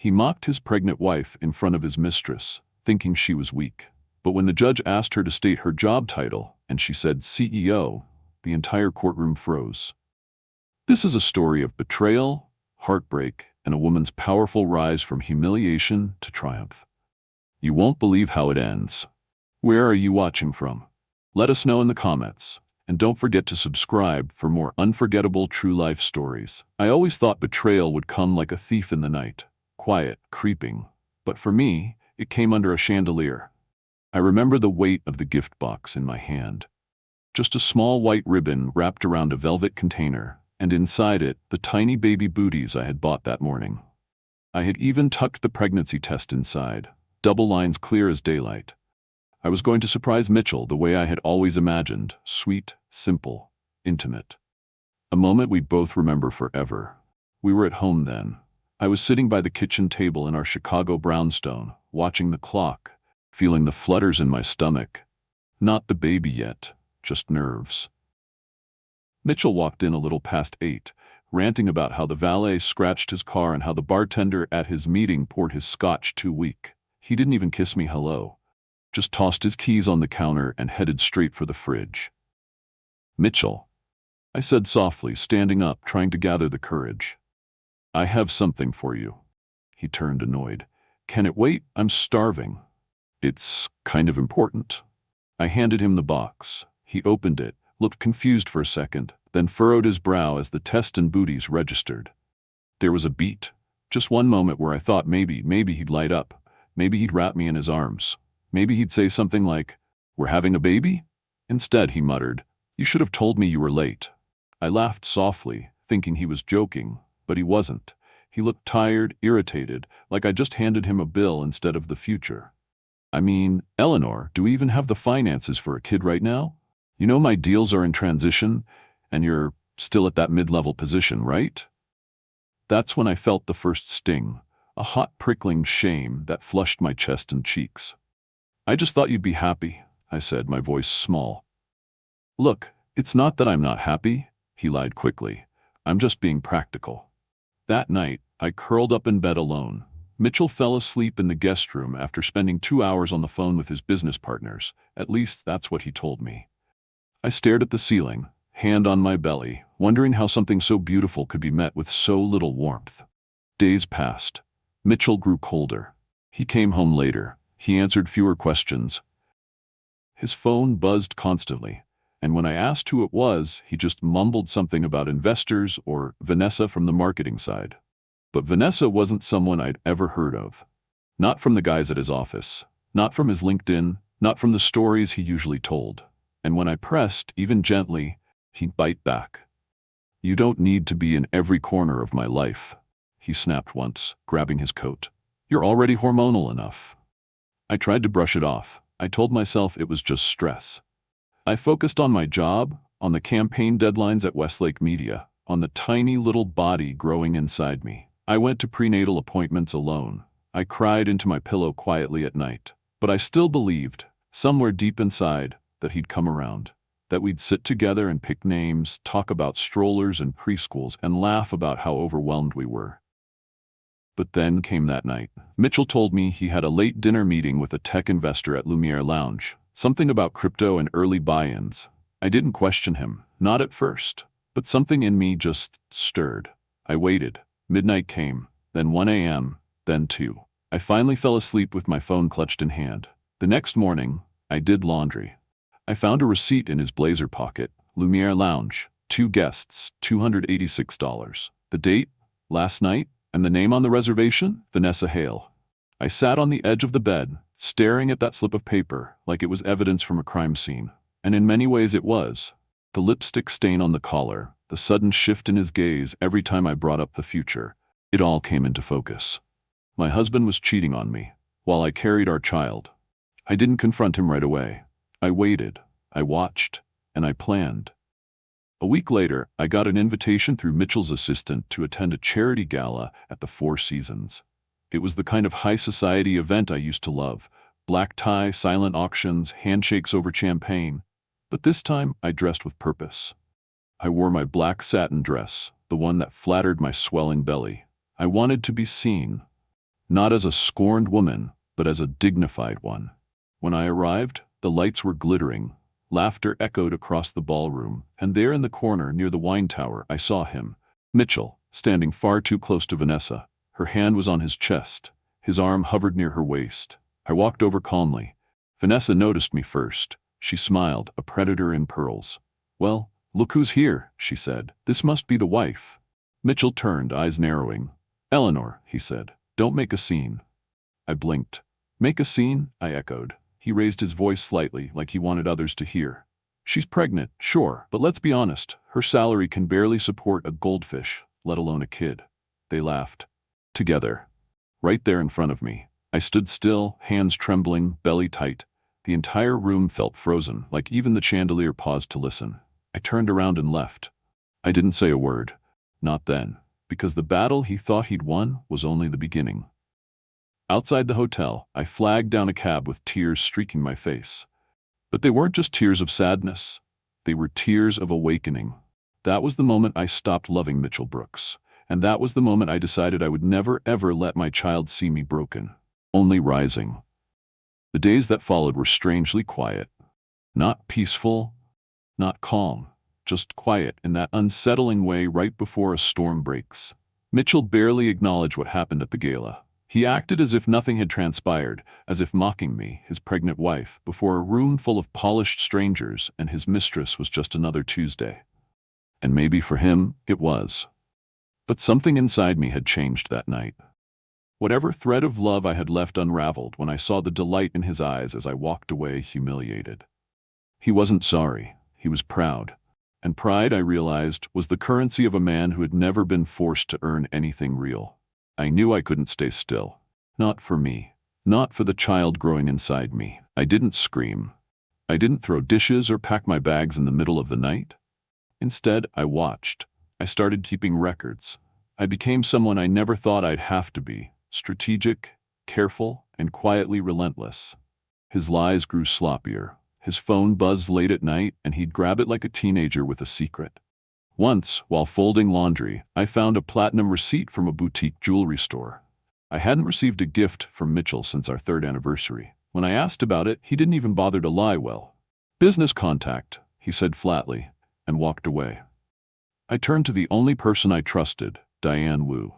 He mocked his pregnant wife in front of his mistress, thinking she was weak. But when the judge asked her to state her job title and she said CEO, the entire courtroom froze. This is a story of betrayal, heartbreak, and a woman's powerful rise from humiliation to triumph. You won't believe how it ends. Where are you watching from? Let us know in the comments. And don't forget to subscribe for more unforgettable true life stories. I always thought betrayal would come like a thief in the night, quiet, creeping. But for me, it came under a chandelier. I remember the weight of the gift box in my hand. Just a small white ribbon wrapped around a velvet container, and inside it, the tiny baby booties I had bought that morning. I had even tucked the pregnancy test inside, double lines clear as daylight. I was going to surprise Mitchell the way I had always imagined, sweet, simple, intimate. A moment we both remember forever. We were at home then. I was sitting by the kitchen table in our Chicago brownstone, watching the clock, feeling the flutters in my stomach. Not the baby yet, just nerves. Mitchell walked in a little past 8, ranting about how the valet scratched his car and how the bartender at his meeting poured his scotch too weak. He didn't even kiss me hello. Just tossed his keys on the counter and headed straight for the fridge. "Mitchell," I said softly, standing up, trying to gather the courage. "I have something for you." He turned annoyed. "Can it wait? I'm starving." "It's kind of important." I handed him the box. He opened it, looked confused for a second, then furrowed his brow as the test and booties registered. There was a beat, just one moment where I thought maybe he'd light up, maybe he'd wrap me in his arms. Maybe he'd say something like, "We're having a baby?" Instead, he muttered, "You should have told me you were late." I laughed softly, thinking he was joking, but he wasn't. He looked tired, irritated, like I just handed him a bill instead of the future. "I mean, Eleanor, do we even have the finances for a kid right now? You know my deals are in transition, and you're still at that mid-level position, right?" That's when I felt the first sting, a hot prickling shame that flushed my chest and cheeks. "I just thought you'd be happy," I said, my voice small. "Look, it's not that I'm not happy," he lied quickly. "I'm just being practical." That night, I curled up in bed alone. Mitchell fell asleep in the guest room after spending 2 hours on the phone with his business partners. At least that's what he told me. I stared at the ceiling, hand on my belly, wondering how something so beautiful could be met with so little warmth. Days passed. Mitchell grew colder. He came home later. He answered fewer questions. His phone buzzed constantly, and when I asked who it was, he just mumbled something about investors or Vanessa from the marketing side. But Vanessa wasn't someone I'd ever heard of. Not from the guys at his office, not from his LinkedIn, not from the stories he usually told. And when I pressed, even gently, he'd bite back. "You don't need to be in every corner of my life," he snapped once, grabbing his coat. "You're already hormonal enough." I tried to brush it off. I told myself it was just stress. I focused on my job, on the campaign deadlines at Westlake Media, on the tiny little body growing inside me. I went to prenatal appointments alone. I cried into my pillow quietly at night. But I still believed, somewhere deep inside, that he'd come around. That we'd sit together and pick names, talk about strollers and preschools, and laugh about how overwhelmed we were. But then came that night. Mitchell told me he had a late dinner meeting with a tech investor at Lumiere Lounge. Something about crypto and early buy-ins. I didn't question him, not at first, but something in me just stirred. I waited. Midnight came, then 1 a.m., then 2. I finally fell asleep with my phone clutched in hand. The next morning, I did laundry. I found a receipt in his blazer pocket. Lumiere Lounge, 2 guests, $286. The date? Last night? And the name on the reservation? Vanessa Hale. I sat on the edge of the bed, staring at that slip of paper like it was evidence from a crime scene. And in many ways it was. The lipstick stain on the collar, the sudden shift in his gaze every time I brought up the future. It all came into focus. My husband was cheating on me, while I carried our child. I didn't confront him right away. I waited, I watched, and I planned. A week later, I got an invitation through Mitchell's assistant to attend a charity gala at the Four Seasons. It was the kind of high society event I used to love. Black tie, silent auctions, handshakes over champagne. But this time, I dressed with purpose. I wore my black satin dress, the one that flattered my swelling belly. I wanted to be seen. not as a scorned woman, but as a dignified one. When I arrived, the lights were glittering. Laughter echoed across the ballroom, and there in the corner near the wine tower I saw him, Mitchell, standing far too close to Vanessa. Her hand was on his chest. His arm hovered near her waist. I walked over calmly. Vanessa noticed me first. She smiled, a predator in pearls. "Well, look who's here," she said. "This must be the wife." Mitchell turned, eyes narrowing. "Eleanor," he said, "don't make a scene." I blinked. "Make a scene?" I echoed. He raised his voice slightly, like he wanted others to hear. "She's pregnant, sure, but let's be honest. Her salary can barely support a goldfish, let alone a kid." They laughed. Together. Right there in front of me. I stood still, hands trembling, belly tight. The entire room felt frozen, like even the chandelier paused to listen. I turned around and left. I didn't say a word. Not then. Because the battle he thought he'd won was only the beginning. Outside the hotel, I flagged down a cab with tears streaking my face. But they weren't just tears of sadness. They were tears of awakening. That was the moment I stopped loving Mitchell Brooks. And that was the moment I decided I would never ever let my child see me broken. Only rising. The days that followed were strangely quiet. Not peaceful, not calm, just quiet in that unsettling way right before a storm breaks. Mitchell barely acknowledged what happened at the gala. He acted as if nothing had transpired, as if mocking me, his pregnant wife, before a room full of polished strangers, and his mistress was just another Tuesday. And maybe for him, it was. But something inside me had changed that night. Whatever thread of love I had left unraveled when I saw the delight in his eyes as I walked away humiliated. He wasn't sorry, he was proud. And pride, I realized, was the currency of a man who had never been forced to earn anything real. I knew I couldn't stay still. Not for me. Not for the child growing inside me. I didn't scream. I didn't throw dishes or pack my bags in the middle of the night. Instead, I watched. I started keeping records. I became someone I never thought I'd have to be. Strategic, careful, and quietly relentless. His lies grew sloppier. His phone buzzed late at night, and he'd grab it like a teenager with a secret. Once, while folding laundry, I found a platinum receipt from a boutique jewelry store. I hadn't received a gift from Mitchell since our 3rd anniversary. When I asked about it, he didn't even bother to lie well. "Business contact," he said flatly, and walked away. I turned to the only person I trusted, Diane Wu.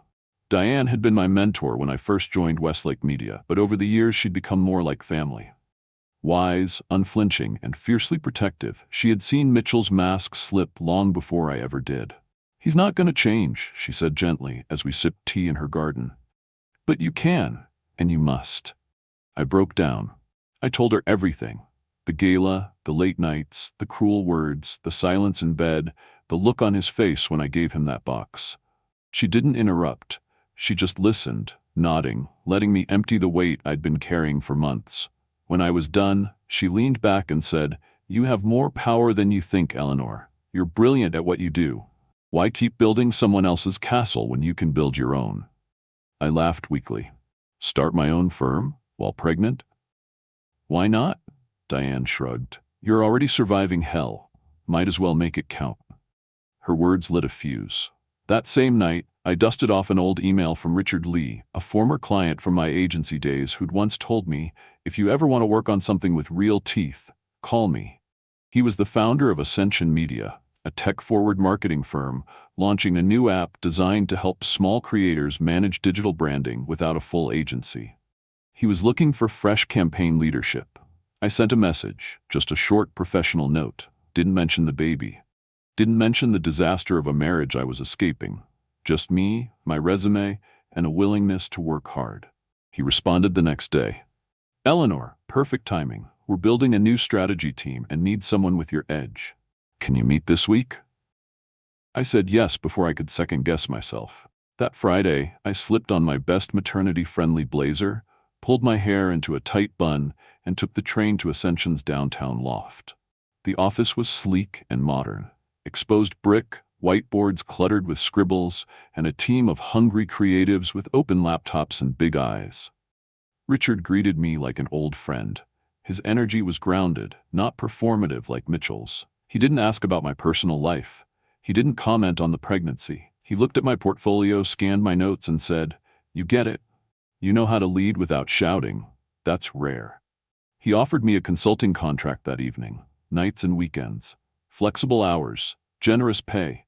Diane had been my mentor when I first joined Westlake Media, but over the years she'd become more like family. Wise, unflinching, and fiercely protective, she had seen Mitchell's mask slip long before I ever did. "He's not going to change," she said gently as we sipped tea in her garden. "But you can, and you must." I broke down. I told her everything. The gala, the late nights, the cruel words, the silence in bed, the look on his face when I gave him that box. She didn't interrupt. She just listened, nodding, letting me empty the weight I'd been carrying for months. When I was done, she leaned back and said, "You have more power than you think, Eleanor. You're brilliant at what you do. Why keep building someone else's castle when you can build your own?" I laughed weakly. "Start my own firm? While pregnant?" "Why not?" Diane shrugged. "You're already surviving hell. Might as well make it count." Her words lit a fuse. That same night, I dusted off an old email from Richard Lee, a former client from my agency days who'd once told me, "If you ever want to work on something with real teeth, call me." He was the founder of Ascension Media, a tech-forward marketing firm, launching a new app designed to help small creators manage digital branding without a full agency. He was looking for fresh campaign leadership. I sent a message, just a short professional note. Didn't mention the baby. Didn't mention the disaster of a marriage I was escaping. Just me, my resume, and a willingness to work hard. He responded the next day. "Eleanor, perfect timing. We're building a new strategy team and need someone with your edge. Can you meet this week?" I said yes before I could second-guess myself. That Friday, I slipped on my best maternity-friendly blazer, pulled my hair into a tight bun, and took the train to Ascension's downtown loft. The office was sleek and modern. Exposed brick, whiteboards cluttered with scribbles, and a team of hungry creatives with open laptops and big eyes. Richard greeted me like an old friend. His energy was grounded, not performative like Mitchell's. He didn't ask about my personal life. He didn't comment on the pregnancy. He looked at my portfolio, scanned my notes, and said, "You get it." You know how to lead without shouting. That's rare. He offered me a consulting contract that evening, nights and weekends, flexible hours, generous pay.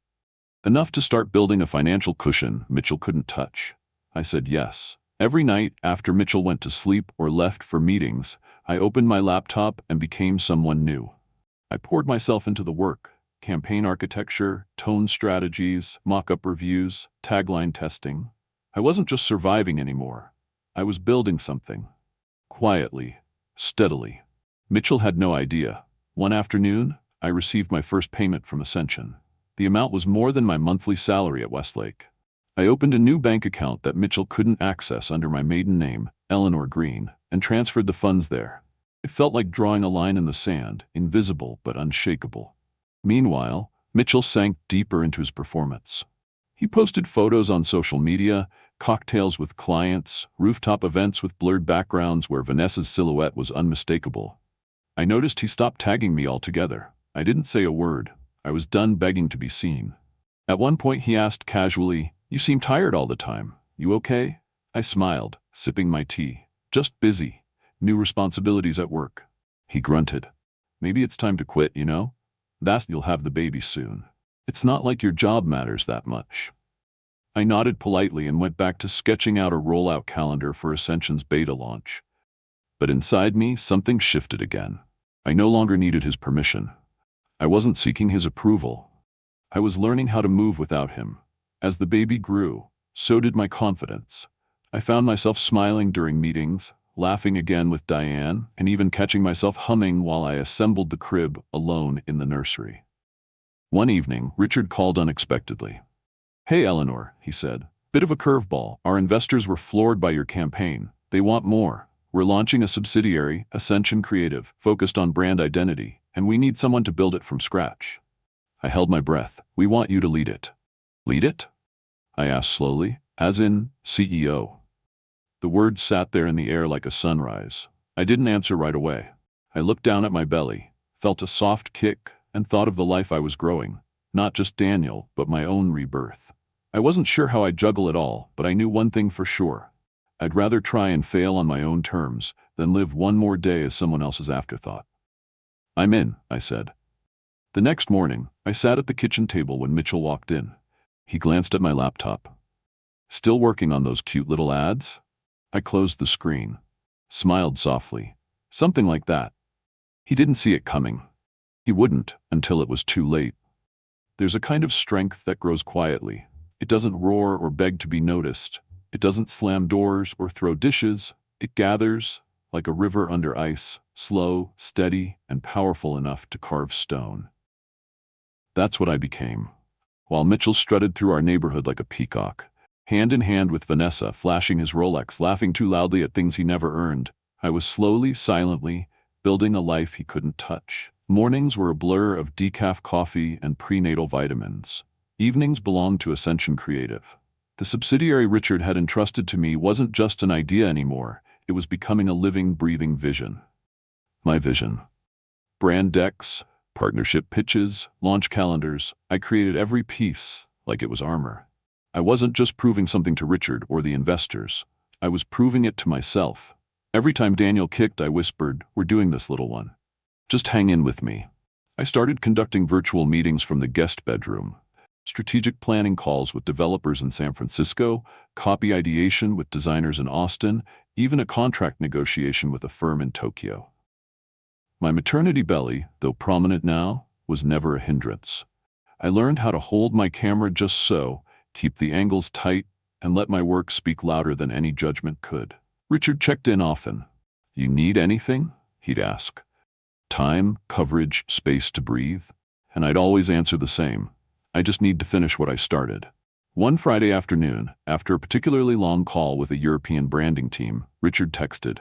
Enough to start building a financial cushion Mitchell couldn't touch. I said yes. Every night after Mitchell went to sleep or left for meetings, I opened my laptop and became someone new. I poured myself into the work: campaign architecture, tone strategies, mock-up reviews, tagline testing. I wasn't just surviving anymore. I was building something. Quietly, steadily. Mitchell had no idea. One afternoon, I received my first payment from Ascension. The amount was more than my monthly salary at Westlake. I opened a new bank account that Mitchell couldn't access under my maiden name, Eleanor Green, and transferred the funds there. It felt like drawing a line in the sand, invisible but unshakable. Meanwhile, Mitchell sank deeper into his performance. He posted photos on social media, cocktails with clients, rooftop events with blurred backgrounds where Vanessa's silhouette was unmistakable. I noticed he stopped tagging me altogether. I didn't say a word. I was done begging to be seen. At one point he asked casually, "You seem tired all the time. You okay?" I smiled, sipping my tea. "Just busy. New responsibilities at work." He grunted. "Maybe it's time to quit, you know? You'll have the baby soon. It's not like your job matters that much." I nodded politely and went back to sketching out a rollout calendar for Ascension's beta launch. But inside me, something shifted again. I no longer needed his permission. I wasn't seeking his approval. I was learning how to move without him. As the baby grew, so did my confidence. I found myself smiling during meetings, laughing again with Diane, and even catching myself humming while I assembled the crib alone in the nursery. One evening, Richard called unexpectedly. "Hey, Eleanor," he said. "Bit of a curveball. Our investors were floored by your campaign. They want more. We're launching a subsidiary, Ascension Creative, focused on brand identity, and we need someone to build it from scratch." I held my breath. "We want you to lead it." "Lead it?" I asked slowly. "As in, CEO?" The words sat there in the air like a sunrise. I didn't answer right away. I looked down at my belly, felt a soft kick, and thought of the life I was growing. Not just Daniel, but my own rebirth. I wasn't sure how I'd juggle it all, but I knew one thing for sure. I'd rather try and fail on my own terms than live one more day as someone else's afterthought. "I'm in," I said. The next morning, I sat at the kitchen table when Mitchell walked in. He glanced at my laptop. "Still working on those cute little ads?" I closed the screen, smiled softly. Something like that. He didn't see it coming. He wouldn't until it was too late. There's a kind of strength that grows quietly. It doesn't roar or beg to be noticed. It doesn't slam doors or throw dishes. It gathers, like a river under ice, slow, steady, and powerful enough to carve stone. That's what I became. While Mitchell strutted through our neighborhood like a peacock, hand in hand with Vanessa, flashing his Rolex, laughing too loudly at things he never earned, I was slowly, silently, building a life he couldn't touch. Mornings were a blur of decaf coffee and prenatal vitamins. Evenings belonged to Ascension Creative. The subsidiary Richard had entrusted to me wasn't just an idea anymore. It was becoming a living, breathing vision. My vision. Brand decks, partnership pitches, launch calendars. I created every piece like it was armor. I wasn't just proving something to Richard or the investors. I was proving it to myself. Every time Daniel kicked, I whispered, "We're doing this, little one. Just hang in with me." I started conducting virtual meetings from the guest bedroom, strategic planning calls with developers in San Francisco, copy ideation with designers in Austin, even a contract negotiation with a firm in Tokyo. My maternity belly, though prominent now, was never a hindrance. I learned how to hold my camera just so, keep the angles tight, and let my work speak louder than any judgment could. Richard checked in often. "You need anything?" he'd ask. Time, coverage, space to breathe. And I'd always answer the same. "I just need to finish what I started." One Friday afternoon, after a particularly long call with a European branding team, Richard texted,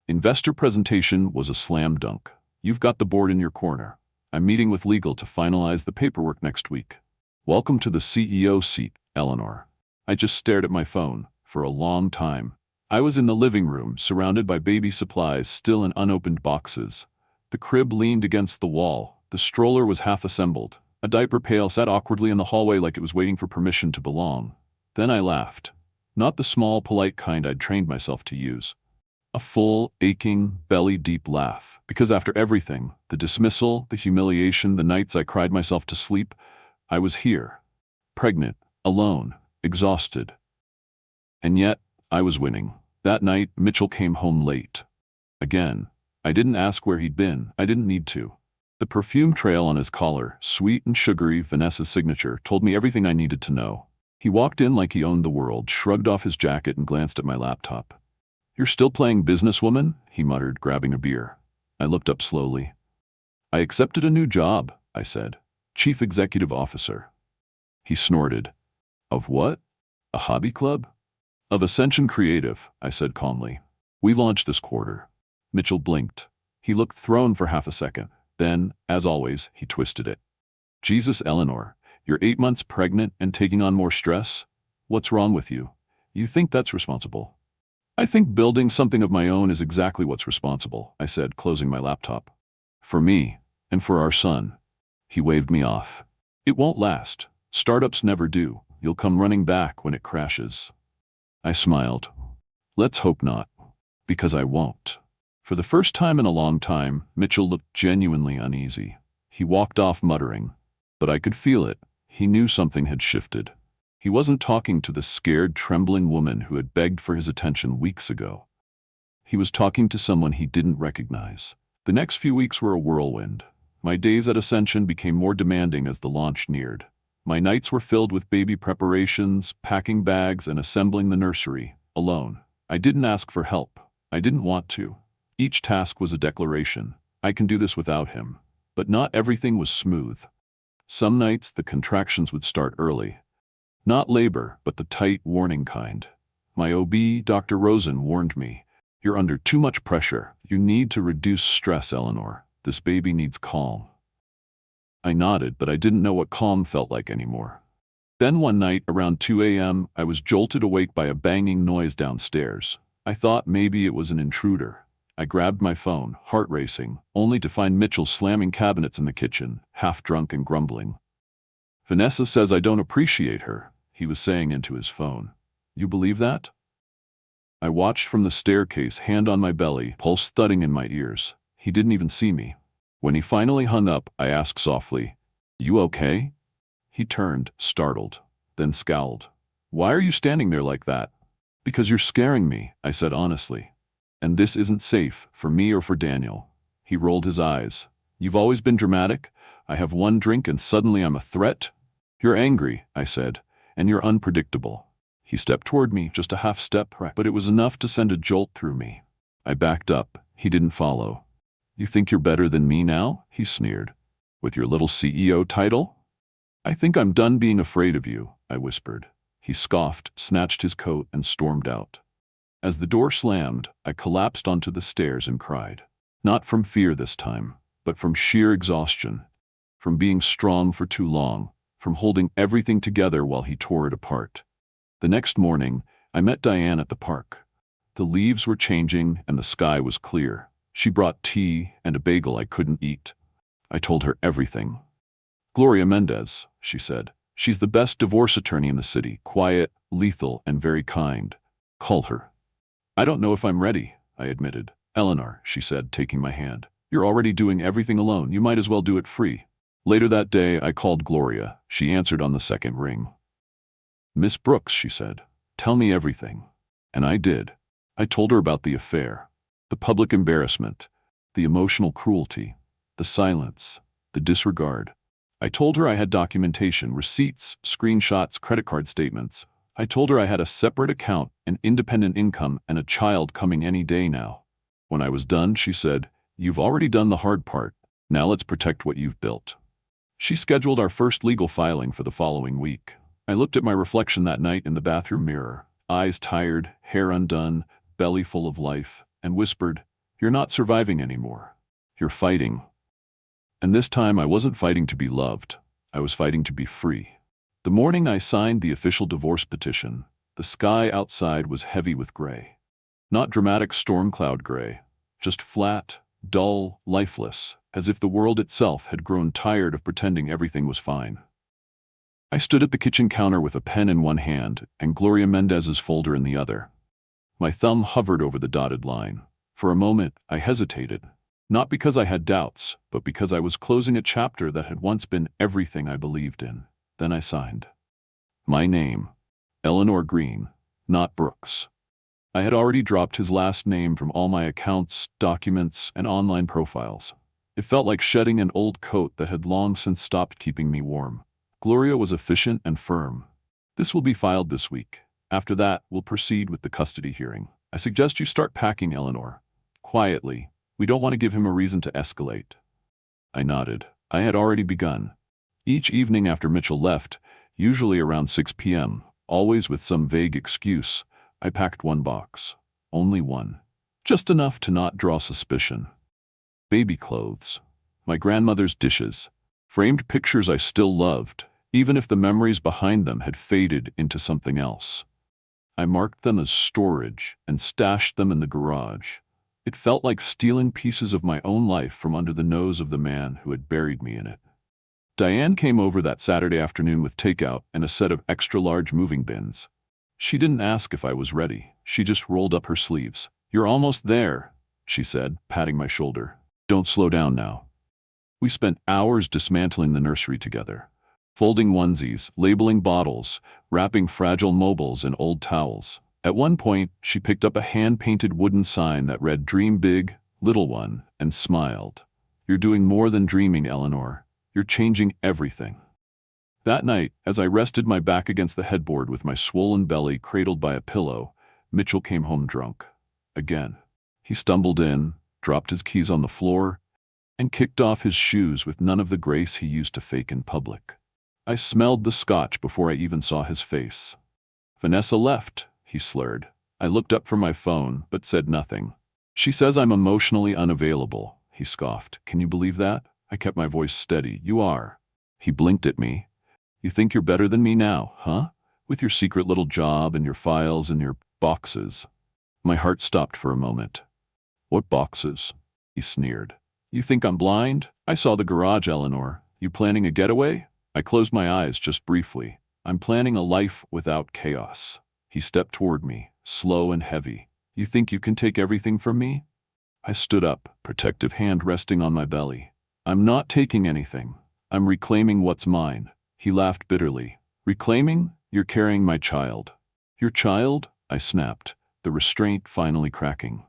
"Investor presentation was a slam dunk. You've got the board in your corner. I'm meeting with legal to finalize the paperwork next week. Welcome to the CEO seat, Eleanor." I just stared at my phone for a long time. I was in the living room, surrounded by baby supplies still in unopened boxes. The crib leaned against the wall. The stroller was half assembled. A diaper pail sat awkwardly in the hallway like it was waiting for permission to belong. Then I laughed. Not the small, polite kind I'd trained myself to use. A full, aching, belly-deep laugh. Because after everything, the dismissal, the humiliation, the nights I cried myself to sleep, I was here. Pregnant, alone, exhausted. And yet, I was winning. That night, Mitchell came home late. Again. I didn't ask where he'd been. I didn't need to. The perfume trail on his collar, sweet and sugary, Vanessa's signature, told me everything I needed to know. He walked in like he owned the world, shrugged off his jacket and glanced at my laptop. "You're still playing businesswoman?" he muttered, grabbing a beer. I looked up slowly. "I accepted a new job," I said. "Chief Executive Officer." He snorted. "Of what? A hobby club?" "Of Ascension Creative," I said calmly. "We launched this quarter." Mitchell blinked. He looked thrown for half a second. Then, as always, he twisted it. "Jesus, Eleanor, you're 8 months pregnant and taking on more stress? What's wrong with you? You think that's responsible?" "I think building something of my own is exactly what's responsible," I said, closing my laptop. "For me, and for our son." He waved me off. "It won't last. Startups never do. You'll come running back when it crashes." I smiled. "Let's hope not. Because I won't." For the first time in a long time, Mitchell looked genuinely uneasy. He walked off muttering, but I could feel it. He knew something had shifted. He wasn't talking to the scared, trembling woman who had begged for his attention weeks ago. He was talking to someone he didn't recognize. The next few weeks were a whirlwind. My days at Ascension became more demanding as the launch neared. My nights were filled with baby preparations, packing bags, and assembling the nursery, alone. I didn't ask for help. I didn't want to. Each task was a declaration. I can do this without him. But not everything was smooth. Some nights the contractions would start early. Not labor, but the tight, warning kind. My OB, Dr. Rosen, warned me, "You're under too much pressure. You need to reduce stress, Eleanor. This baby needs calm." I nodded, but I didn't know what calm felt like anymore. Then one night, around 2 a.m., I was jolted awake by a banging noise downstairs. I thought maybe it was an intruder. I grabbed my phone, heart racing, only to find Mitchell slamming cabinets in the kitchen, half drunk and grumbling. "Vanessa says I don't appreciate her," he was saying into his phone. "You believe that?" I watched from the staircase, hand on my belly, pulse thudding in my ears. He didn't even see me. When he finally hung up, I asked softly, "You okay?" He turned, startled, then scowled. "Why are you standing there like that?" "Because you're scaring me," I said honestly. "And this isn't safe, for me or for Daniel." He rolled his eyes. "You've always been dramatic. I have one drink and suddenly I'm a threat?" "You're angry," I said, "and you're unpredictable." He stepped toward me, just a half step, but it was enough to send a jolt through me. I backed up. He didn't follow. "You think you're better than me now?" he sneered. "With your little CEO title?" "I think I'm done being afraid of you," I whispered. He scoffed, snatched his coat, and stormed out. As the door slammed, I collapsed onto the stairs and cried. Not from fear this time, but from sheer exhaustion. From being strong for too long, from holding everything together while he tore it apart. The next morning, I met Diane at the park. The leaves were changing and the sky was clear. She brought tea and a bagel I couldn't eat. I told her everything. "Gloria Mendez," she said. "She's the best divorce attorney in the city, quiet, lethal, and very kind. Call her." "I don't know if I'm ready," I admitted. "Eleanor," she said, taking my hand. "You're already doing everything alone. You might as well do it free." Later that day, I called Gloria. She answered on the second ring. "Miss Brooks," she said, "tell me everything." And I did. I told her about the affair, the public embarrassment, the emotional cruelty, the silence, the disregard. I told her I had documentation, receipts, screenshots, credit card statements. I told her I had a separate account, an independent income, and a child coming any day now. When I was done, she said, "You've already done the hard part. Now let's protect what you've built." She scheduled our first legal filing for the following week. I looked at my reflection that night in the bathroom mirror, eyes tired, hair undone, belly full of life, and whispered, "You're not surviving anymore. You're fighting." And this time I wasn't fighting to be loved. I was fighting to be free. The morning I signed the official divorce petition, the sky outside was heavy with gray. Not dramatic storm cloud gray, just flat, dull, lifeless, as if the world itself had grown tired of pretending everything was fine. I stood at the kitchen counter with a pen in one hand and Gloria Mendez's folder in the other. My thumb hovered over the dotted line. For a moment, I hesitated. Not because I had doubts, but because I was closing a chapter that had once been everything I believed in. Then I signed. My name, Eleanor Green, not Brooks. I had already dropped his last name from all my accounts, documents, and online profiles. It felt like shedding an old coat that had long since stopped keeping me warm. Gloria was efficient and firm. This will be filed this week. After that, we'll proceed with the custody hearing. I suggest you start packing, Eleanor. Quietly. We don't want to give him a reason to escalate. I nodded. I had already begun. Each evening after Mitchell left, usually around 6 p.m., always with some vague excuse, I packed one box. Only one. Just enough to not draw suspicion. Baby clothes. My grandmother's dishes. Framed pictures I still loved, even if the memories behind them had faded into something else. I marked them as storage and stashed them in the garage. It felt like stealing pieces of my own life from under the nose of the man who had buried me in it. Diane came over that Saturday afternoon with takeout and a set of extra-large moving bins. She didn't ask if I was ready. She just rolled up her sleeves. "You're almost there," she said, patting my shoulder. "Don't slow down now." We spent hours dismantling the nursery together. Folding onesies, labeling bottles, wrapping fragile mobiles in old towels. At one point, she picked up a hand-painted wooden sign that read "Dream Big, Little One," and smiled. "You're doing more than dreaming, Eleanor. You're changing everything." That night, as I rested my back against the headboard with my swollen belly cradled by a pillow, Mitchell came home drunk. Again. He stumbled in, dropped his keys on the floor, and kicked off his shoes with none of the grace he used to fake in public. I smelled the scotch before I even saw his face. "Vanessa left," he slurred. I looked up from my phone, but said nothing. "She says I'm emotionally unavailable," he scoffed. "Can you believe that?" I kept my voice steady. "You are." He blinked at me. "You think you're better than me now, huh? With your secret little job and your files and your boxes." My heart stopped for a moment. "What boxes?" he sneered. "You think I'm blind? I saw the garage, Eleanor. You planning a getaway?" I closed my eyes just briefly. "I'm planning a life without chaos." He stepped toward me, slow and heavy. "You think you can take everything from me?" I stood up, protective hand resting on my belly. "I'm not taking anything. I'm reclaiming what's mine." He laughed bitterly. "Reclaiming? You're carrying my child." "Your child?" I snapped, the restraint finally cracking.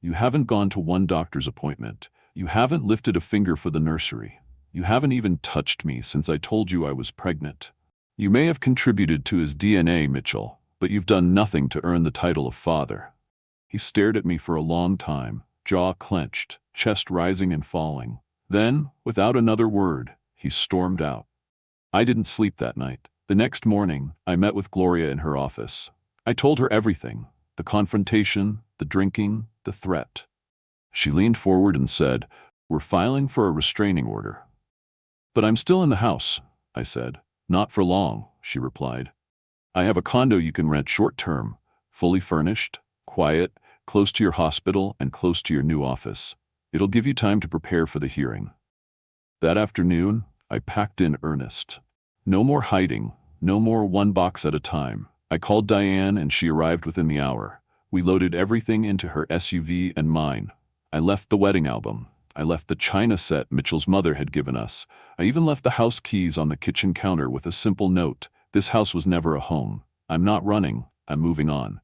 "You haven't gone to one doctor's appointment. You haven't lifted a finger for the nursery. You haven't even touched me since I told you I was pregnant. You may have contributed to his DNA, Mitchell, but you've done nothing to earn the title of father." He stared at me for a long time, jaw clenched, chest rising and falling. Then, without another word, he stormed out. I didn't sleep that night. The next morning, I met with Gloria in her office. I told her everything, the confrontation, the drinking, the threat. She leaned forward and said, "We're filing for a restraining order." "But I'm still in the house," I said. "Not for long," she replied. "I have a condo you can rent short-term, fully furnished, quiet, close to your hospital and close to your new office. It'll give you time to prepare for the hearing." That afternoon, I packed in earnest. No more hiding, no more one box at a time. I called Diane and she arrived within the hour. We loaded everything into her SUV and mine. I left the wedding album. I left the china set Mitchell's mother had given us. I even left the house keys on the kitchen counter with a simple note: "This house was never a home. I'm not running, I'm moving on."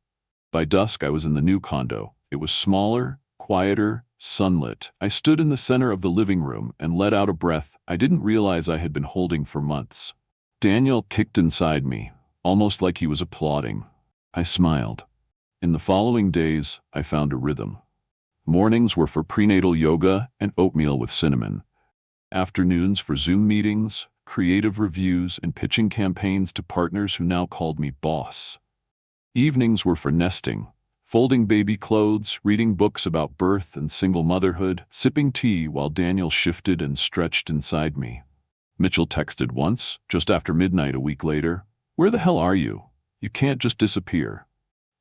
By dusk, I was in the new condo. It was smaller, quieter, sunlit. I stood in the center of the living room and let out a breath I didn't realize I had been holding for months. Daniel kicked inside me, almost like he was applauding. I smiled. In the following days, I found a rhythm. Mornings were for prenatal yoga and oatmeal with cinnamon. Afternoons for Zoom meetings, creative reviews, and pitching campaigns to partners who now called me boss. Evenings were for nesting, folding baby clothes, reading books about birth and single motherhood, sipping tea while Daniel shifted and stretched inside me. Mitchell texted once, just after midnight a week later, "Where the hell are you? You can't just disappear."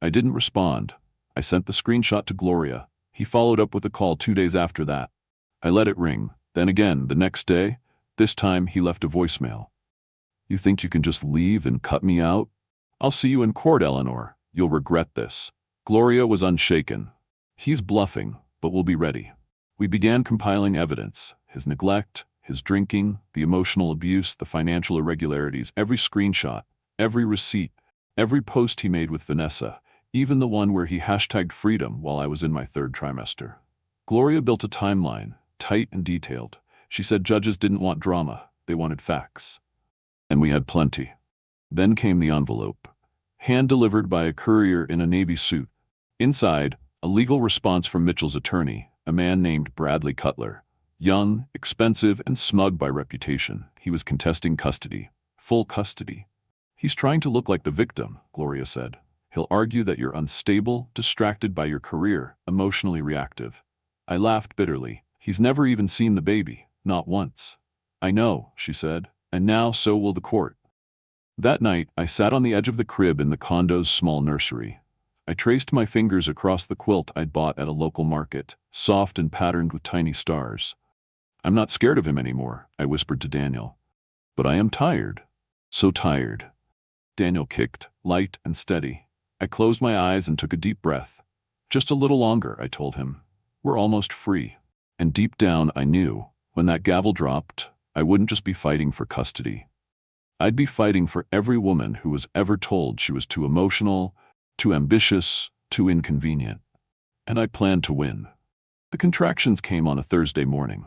I didn't respond. I sent the screenshot to Gloria. He followed up with a call 2 days after that. I let it ring, then again the next day. This time he left a voicemail. You think you can just leave and cut me out? I'll see you in court, Eleanor. You'll regret this. Gloria was unshaken. He's bluffing, but we'll be ready. We began compiling evidence: his neglect, his drinking, the emotional abuse, the financial irregularities, every screenshot, every receipt, every post he made with Vanessa, even the one where he hashtagged freedom while I was in my third trimester. Gloria built a timeline, tight and detailed. She said judges didn't want drama, they wanted facts. And we had plenty. Then came the envelope, hand-delivered by a courier in a navy suit. Inside, a legal response from Mitchell's attorney, a man named Bradley Cutler. Young, expensive, and smug by reputation, he was contesting custody, full custody. He's trying to look like the victim, Gloria said. He'll argue that you're unstable, distracted by your career, emotionally reactive. I laughed bitterly. He's never even seen the baby, not once. I know, she said, and now so will the court. That night, I sat on the edge of the crib in the condo's small nursery. I traced my fingers across the quilt I'd bought at a local market, soft and patterned with tiny stars. I'm not scared of him anymore, I whispered to Daniel. But I am tired. So tired. Daniel kicked, light and steady. I closed my eyes and took a deep breath. Just a little longer, I told him. We're almost free. And deep down, I knew, when that gavel dropped, I wouldn't just be fighting for custody. I'd be fighting for every woman who was ever told she was too emotional, too ambitious, too inconvenient. And I planned to win. The contractions came on a Thursday morning.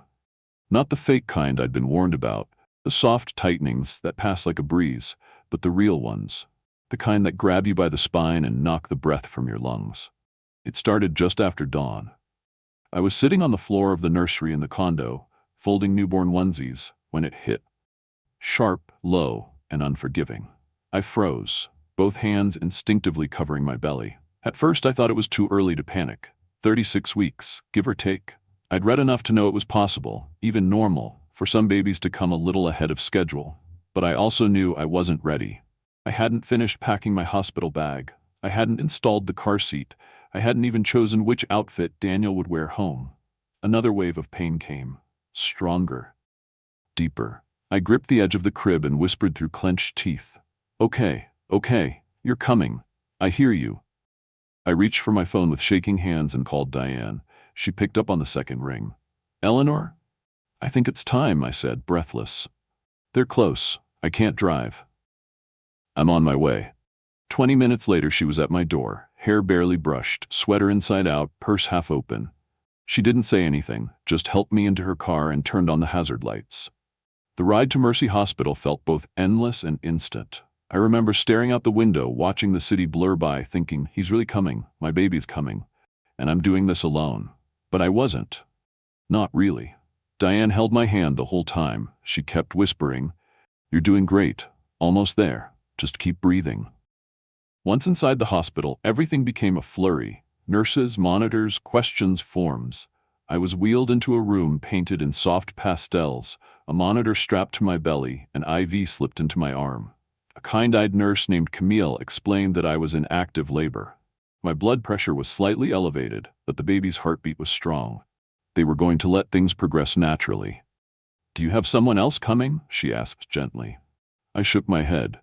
Not the fake kind I'd been warned about, the soft tightenings that pass like a breeze, but the real ones, the kind that grab you by the spine and knock the breath from your lungs. It started just after dawn. I was sitting on the floor of the nursery in the condo, folding newborn onesies, when it hit. Sharp, low, and unforgiving. I froze, both hands instinctively covering my belly. At first I thought it was too early to panic. 36 weeks, give or take. I'd read enough to know it was possible, even normal, for some babies to come a little ahead of schedule. But I also knew I wasn't ready. I hadn't finished packing my hospital bag. I hadn't installed the car seat. I hadn't even chosen which outfit Daniel would wear home. Another wave of pain came. Stronger. Deeper. I gripped the edge of the crib and whispered through clenched teeth. Okay, you're coming. I hear you. I reached for my phone with shaking hands and called Diane. She picked up on the second ring. Eleanor? I think it's time, I said, breathless. They're close. I can't drive. I'm on my way. 20 minutes later, she was at my door, hair barely brushed, sweater inside out, purse half open. She didn't say anything, just helped me into her car and turned on the hazard lights. The ride to Mercy Hospital felt both endless and instant. I remember staring out the window, watching the city blur by, thinking, he's really coming, my baby's coming, and I'm doing this alone. But I wasn't. Not really. Diane held my hand the whole time. She kept whispering, "You're doing great. Almost there. Just keep breathing." Once inside the hospital, everything became a flurry. Nurses, monitors, questions, forms. I was wheeled into a room painted in soft pastels, a monitor strapped to my belly, an IV slipped into my arm. A kind-eyed nurse named Camille explained that I was in active labor. My blood pressure was slightly elevated, but the baby's heartbeat was strong. They were going to let things progress naturally. "Do you have someone else coming?" she asked gently. I shook my head.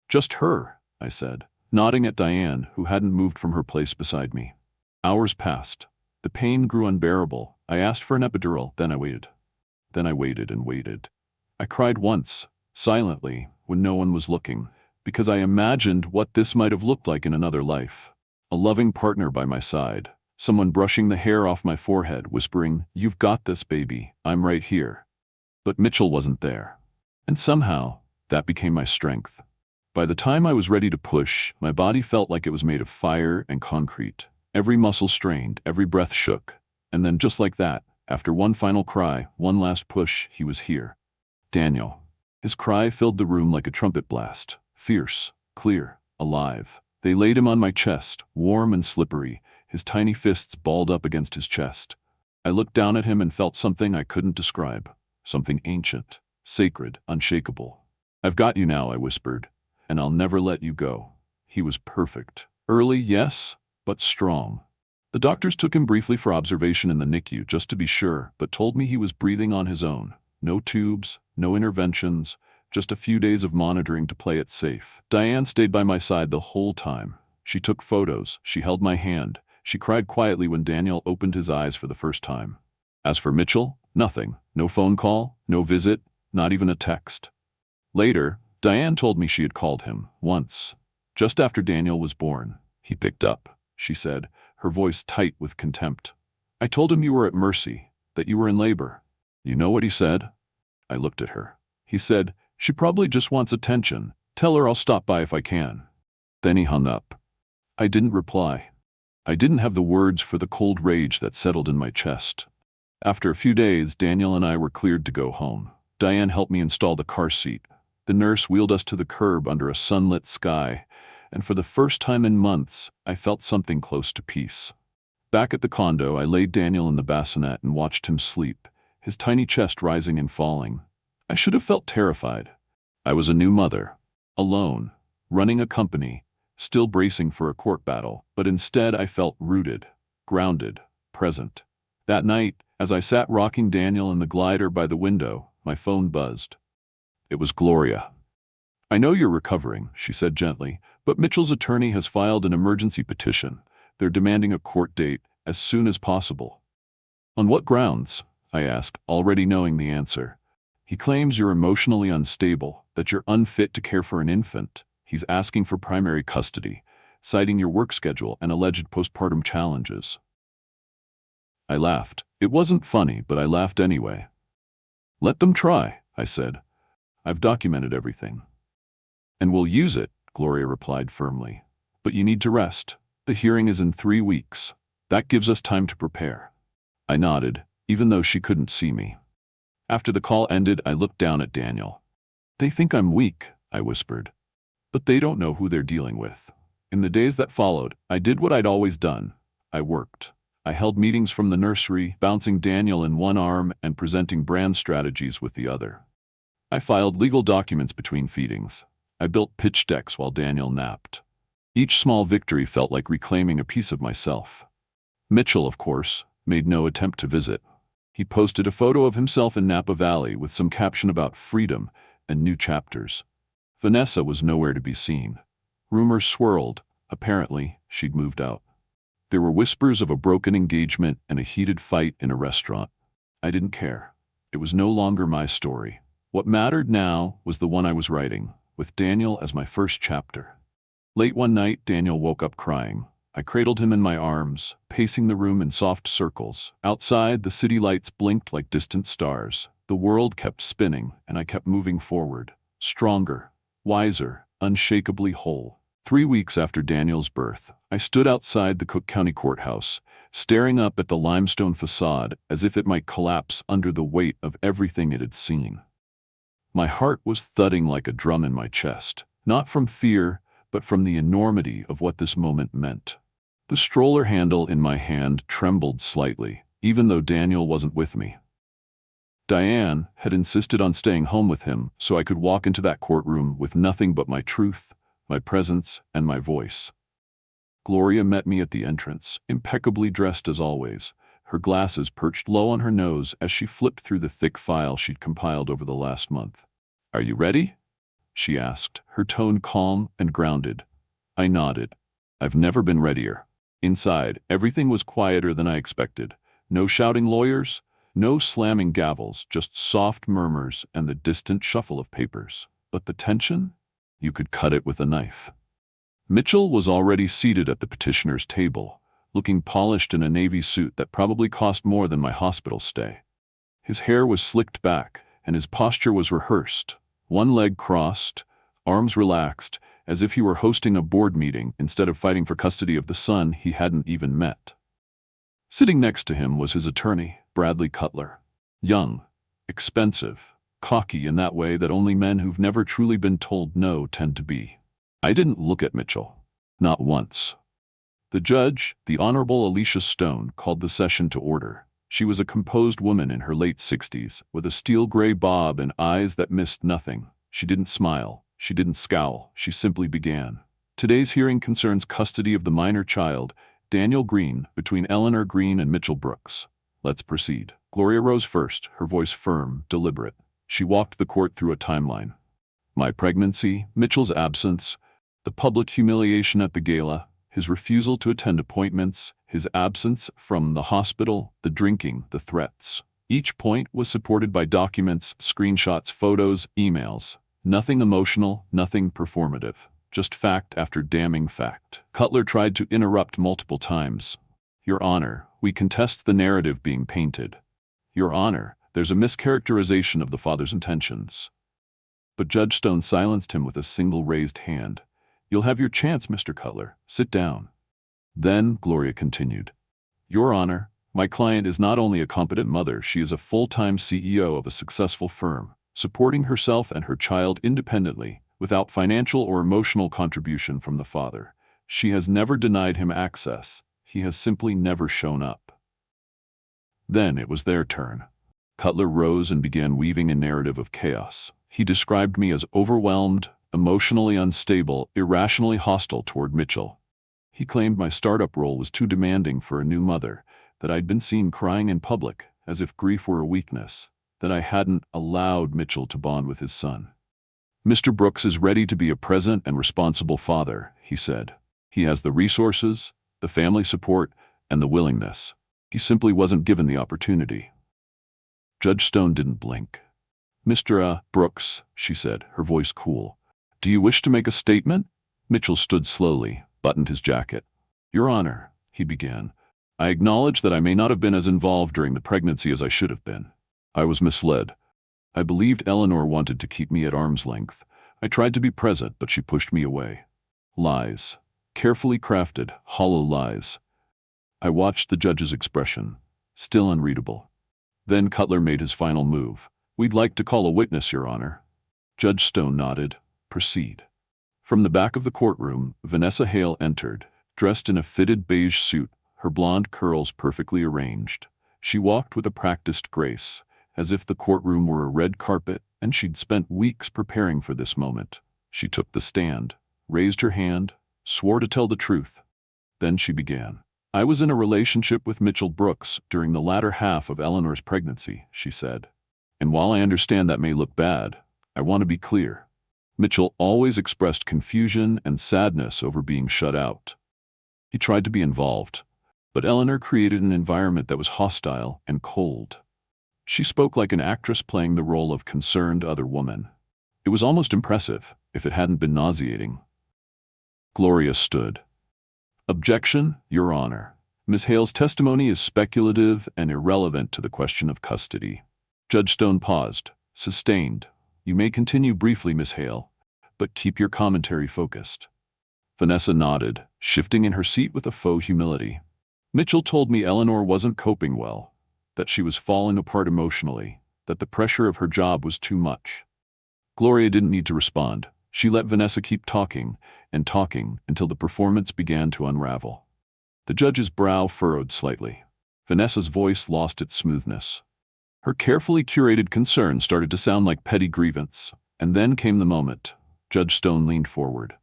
"Just her," I said, nodding at Diane, who hadn't moved from her place beside me. Hours passed. The pain grew unbearable. I asked for an epidural, then I waited. Then I waited and waited. I cried once, silently, when no one was looking, because I imagined what this might have looked like in another life. A loving partner by my side, someone brushing the hair off my forehead, whispering, "You've got this, baby, I'm right here." But Mitchell wasn't there. And somehow, that became my strength. By the time I was ready to push, my body felt like it was made of fire and concrete. Every muscle strained, every breath shook. And then just like that, after one final cry, one last push, he was here. Daniel. His cry filled the room like a trumpet blast. Fierce, clear, alive. They laid him on my chest, warm and slippery, his tiny fists balled up against his chest. I looked down at him and felt something I couldn't describe. Something ancient, sacred, unshakable. "I've got you now," I whispered, "and I'll never let you go." He was perfect. Early, yes, but strong. The doctors took him briefly for observation in the NICU just to be sure, but told me he was breathing on his own. No tubes, no interventions, just a few days of monitoring to play it safe. Diane stayed by my side the whole time. She took photos, she held my hand, she cried quietly when Daniel opened his eyes for the first time. As for Mitchell, nothing. No phone call, no visit, not even a text. Later, Diane told me she had called him, once. Just after Daniel was born. He picked up, she said, her voice tight with contempt. I told him you were at mercy, that you were in labor. You know what he said? I looked at her. He said, she probably just wants attention. Tell her I'll stop by if I can. Then he hung up. I didn't reply. I didn't have the words for the cold rage that settled in my chest. After a few days, Daniel and I were cleared to go home. Diane helped me install the car seat. The nurse wheeled us to the curb under a sunlit sky, and for the first time in months, I felt something close to peace. Back at the condo, I laid Daniel in the bassinet and watched him sleep, his tiny chest rising and falling. I should have felt terrified. I was a new mother, alone, running a company, still bracing for a court battle, but instead I felt rooted, grounded, present. That night, as I sat rocking Daniel in the glider by the window, my phone buzzed. It was Gloria. I know you're recovering, she said gently, but Mitchell's attorney has filed an emergency petition. They're demanding a court date as soon as possible. On what grounds? I asked, already knowing the answer. He claims you're emotionally unstable, that you're unfit to care for an infant. He's asking for primary custody, citing your work schedule and alleged postpartum challenges. I laughed. It wasn't funny, but I laughed anyway. Let them try, I said. I've documented everything. And we'll use it, Gloria replied firmly. But you need to rest. The hearing is in 3 weeks. That gives us time to prepare. I nodded, even though she couldn't see me. After the call ended, I looked down at Daniel. They think I'm weak, I whispered. But they don't know who they're dealing with. In the days that followed, I did what I'd always done. I worked. I held meetings from the nursery, bouncing Daniel in one arm and presenting brand strategies with the other. I filed legal documents between feedings. I built pitch decks while Daniel napped. Each small victory felt like reclaiming a piece of myself. Mitchell, of course, made no attempt to visit. He posted a photo of himself in Napa Valley with some caption about freedom and new chapters. Vanessa was nowhere to be seen. Rumors swirled. Apparently, she'd moved out. There were whispers of a broken engagement and a heated fight in a restaurant. I didn't care. It was no longer my story. What mattered now was the one I was writing, with Daniel as my first chapter. Late one night, Daniel woke up crying. I cradled him in my arms, pacing the room in soft circles. Outside, the city lights blinked like distant stars. The world kept spinning, and I kept moving forward. Stronger, wiser, unshakably whole. 3 weeks after Daniel's birth, I stood outside the Cook County Courthouse, staring up at the limestone facade as if it might collapse under the weight of everything it had seen. My heart was thudding like a drum in my chest, not from fear, but from the enormity of what this moment meant. The stroller handle in my hand trembled slightly, even though Daniel wasn't with me. Diane had insisted on staying home with him so I could walk into that courtroom with nothing but my truth, my presence, and my voice. Gloria met me at the entrance, impeccably dressed as always, her glasses perched low on her nose as she flipped through the thick file she'd compiled over the last month. "Are you ready?" she asked, her tone calm and grounded. I nodded. I've never been readier. Inside, everything was quieter than I expected. No shouting lawyers, no slamming gavels, just soft murmurs and the distant shuffle of papers. But the tension? You could cut it with a knife. Mitchell was already seated at the petitioner's table, looking polished in a navy suit that probably cost more than my hospital stay. His hair was slicked back, and his posture was rehearsed. One leg crossed, arms relaxed, as if he were hosting a board meeting instead of fighting for custody of the son he hadn't even met. Sitting next to him was his attorney, Bradley Cutler. Young, expensive, cocky in that way that only men who've never truly been told no tend to be. I didn't look at Mitchell. Not once. The judge, the Honorable Alicia Stone, called the session to order. She was a composed woman in her late 60s, with a steel-gray bob and eyes that missed nothing. She didn't smile. She didn't scowl. She simply began. Today's hearing concerns custody of the minor child, Daniel Green, between Eleanor Green and Mitchell Brooks. Let's proceed. Gloria rose first, her voice firm, deliberate. She walked the court through a timeline. My pregnancy, Mitchell's absence, the public humiliation at the gala, his refusal to attend appointments, his absence from the hospital, the drinking, the threats. Each point was supported by documents, screenshots, photos, emails. Nothing emotional, nothing performative. Just fact after damning fact. Cutler tried to interrupt multiple times. Your Honor, we contest the narrative being painted. Your Honor, there's a mischaracterization of the father's intentions. But Judge Stone silenced him with a single raised hand. You'll have your chance, Mr. Cutler. Sit down. Then Gloria continued. Your Honor, my client is not only a competent mother, she is a full-time CEO of a successful firm, supporting herself and her child independently, without financial or emotional contribution from the father. She has never denied him access. He has simply never shown up. Then it was their turn. Cutler rose and began weaving a narrative of chaos. He described me as overwhelmed, emotionally unstable, irrationally hostile toward Mitchell. He claimed my startup role was too demanding for a new mother, that I'd been seen crying in public, as if grief were a weakness, that I hadn't allowed Mitchell to bond with his son. Mr. Brooks is ready to be a present and responsible father, he said. He has the resources, the family support, and the willingness. He simply wasn't given the opportunity. Judge Stone didn't blink. Mr. Brooks, she said, her voice cool. Do you wish to make a statement? Mitchell stood slowly, buttoned his jacket. Your Honor, he began, I acknowledge that I may not have been as involved during the pregnancy as I should have been. I was misled. I believed Eleanor wanted to keep me at arm's length. I tried to be present, but she pushed me away. Lies. Carefully crafted, hollow lies. I watched the judge's expression, still unreadable. Then Cutler made his final move. We'd like to call a witness, Your Honor. Judge Stone nodded. Proceed. From the back of the courtroom, Vanessa Hale entered, dressed in a fitted beige suit, her blonde curls perfectly arranged. She walked with a practiced grace, as if the courtroom were a red carpet and she'd spent weeks preparing for this moment. She took the stand, raised her hand, swore to tell the truth. Then she began. I was in a relationship with Mitchell Brooks during the latter half of Eleanor's pregnancy, she said. And while I understand that may look bad, I want to be clear. Mitchell always expressed confusion and sadness over being shut out. He tried to be involved, but Eleanor created an environment that was hostile and cold. She spoke like an actress playing the role of concerned other woman. It was almost impressive, if it hadn't been nauseating. Gloria stood. Objection, Your Honor. Ms. Hale's testimony is speculative and irrelevant to the question of custody. Judge Stone paused. Sustained. You may continue briefly, Ms. Hale, but keep your commentary focused. Vanessa nodded, shifting in her seat with a faux humility. Mitchell told me Eleanor wasn't coping well, that she was falling apart emotionally, that the pressure of her job was too much. Gloria didn't need to respond. She let Vanessa keep talking and talking until the performance began to unravel. The judge's brow furrowed slightly. Vanessa's voice lost its smoothness. Her carefully curated concern started to sound like petty grievance. And then came the moment. Judge Stone leaned forward.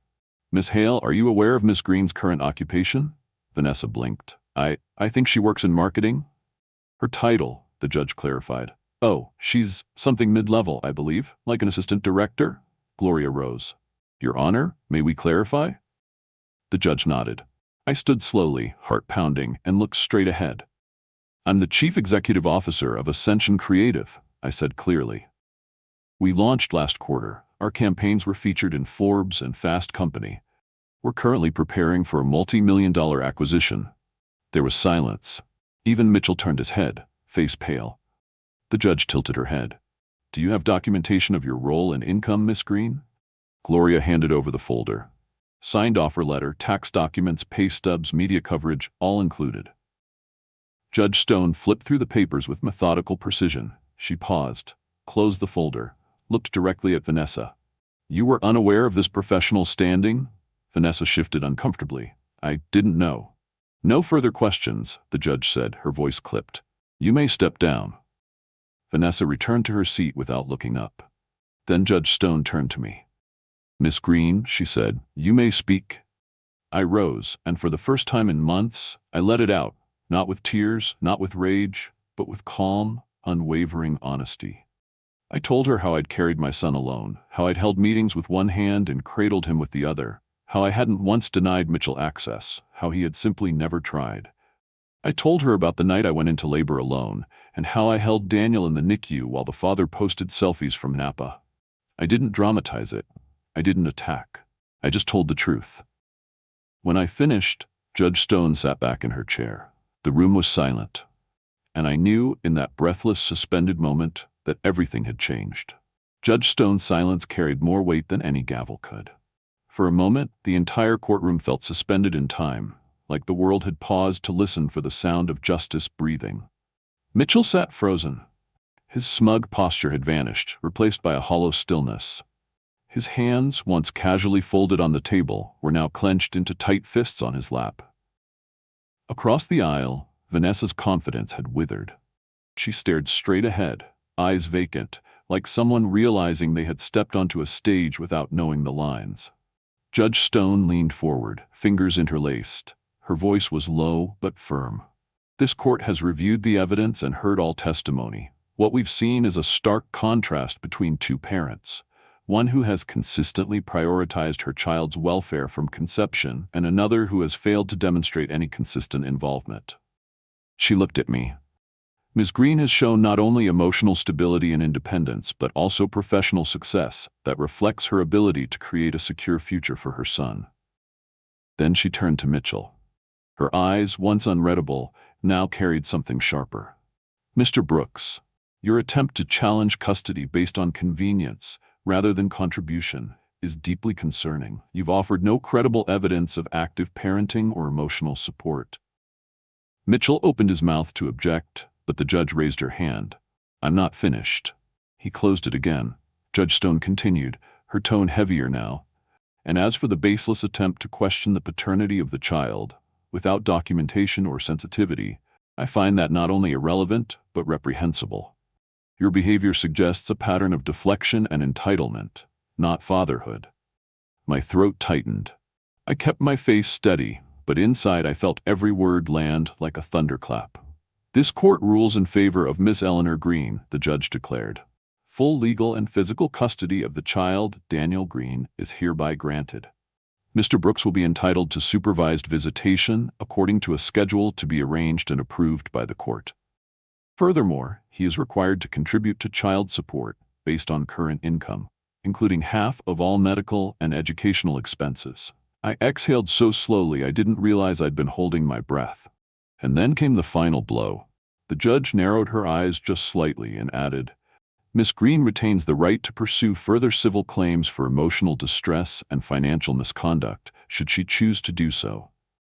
Miss Hale, are you aware of Miss Green's current occupation? Vanessa blinked. I think she works in marketing. Her title, the judge clarified. Oh, she's something mid-level, I believe, like an assistant director? Gloria rose. Your Honor, may we clarify? The judge nodded. I stood slowly, heart pounding, and looked straight ahead. I'm the Chief Executive Officer of Ascension Creative, I said clearly. We launched last quarter. Our campaigns were featured in Forbes and Fast Company. We're currently preparing for a multi-million-dollar acquisition. There was silence. Even Mitchell turned his head, face pale. The judge tilted her head. Do you have documentation of your role and income, Miss Green? Gloria handed over the folder. Signed offer letter, tax documents, pay stubs, media coverage, all included. Judge Stone flipped through the papers with methodical precision. She paused, closed the folder, looked directly at Vanessa. You were unaware of this professional standing? Vanessa shifted uncomfortably. I didn't know. No further questions, the judge said, her voice clipped. You may step down. Vanessa returned to her seat without looking up. Then Judge Stone turned to me. Miss Green, she said, you may speak. I rose, and for the first time in months, I let it out, not with tears, not with rage, but with calm, unwavering honesty. I told her how I'd carried my son alone, how I'd held meetings with one hand and cradled him with the other, how I hadn't once denied Mitchell access, how he had simply never tried. I told her about the night I went into labor alone, and how I held Daniel in the NICU while the father posted selfies from Napa. I didn't dramatize it. I didn't attack. I just told the truth. When I finished, Judge Stone sat back in her chair. The room was silent, and I knew in that breathless, suspended moment that everything had changed. Judge Stone's silence carried more weight than any gavel could. For a moment, the entire courtroom felt suspended in time, like the world had paused to listen for the sound of justice breathing. Mitchell sat frozen. His smug posture had vanished, replaced by a hollow stillness. His hands, once casually folded on the table, were now clenched into tight fists on his lap. Across the aisle, Vanessa's confidence had withered. She stared straight ahead, eyes vacant, like someone realizing they had stepped onto a stage without knowing the lines. Judge Stone leaned forward, fingers interlaced. Her voice was low but firm. This court has reviewed the evidence and heard all testimony. What we've seen is a stark contrast between two parents. One who has consistently prioritized her child's welfare from conception, and another who has failed to demonstrate any consistent involvement. She looked at me. Ms. Green has shown not only emotional stability and independence, but also professional success that reflects her ability to create a secure future for her son. Then she turned to Mitchell. Her eyes, once unreadable, now carried something sharper. Mr. Brooks, your attempt to challenge custody based on convenience, rather than contribution, is deeply concerning. You've offered no credible evidence of active parenting or emotional support. Mitchell opened his mouth to object, but the judge raised her hand. I'm not finished. He closed it again. Judge Stone continued, her tone heavier now. And as for the baseless attempt to question the paternity of the child, without documentation or sensitivity, I find that not only irrelevant, but reprehensible. Your behavior suggests a pattern of deflection and entitlement, not fatherhood. My throat tightened. I kept my face steady, but inside I felt every word land like a thunderclap. This court rules in favor of Miss Eleanor Green, the judge declared. Full legal and physical custody of the child, Daniel Green, is hereby granted. Mr. Brooks will be entitled to supervised visitation according to a schedule to be arranged and approved by the court. Furthermore, he is required to contribute to child support based on current income, including half of all medical and educational expenses. I exhaled so slowly I didn't realize I'd been holding my breath. And then came the final blow. The judge narrowed her eyes just slightly and added, Miss Green retains the right to pursue further civil claims for emotional distress and financial misconduct, should she choose to do so.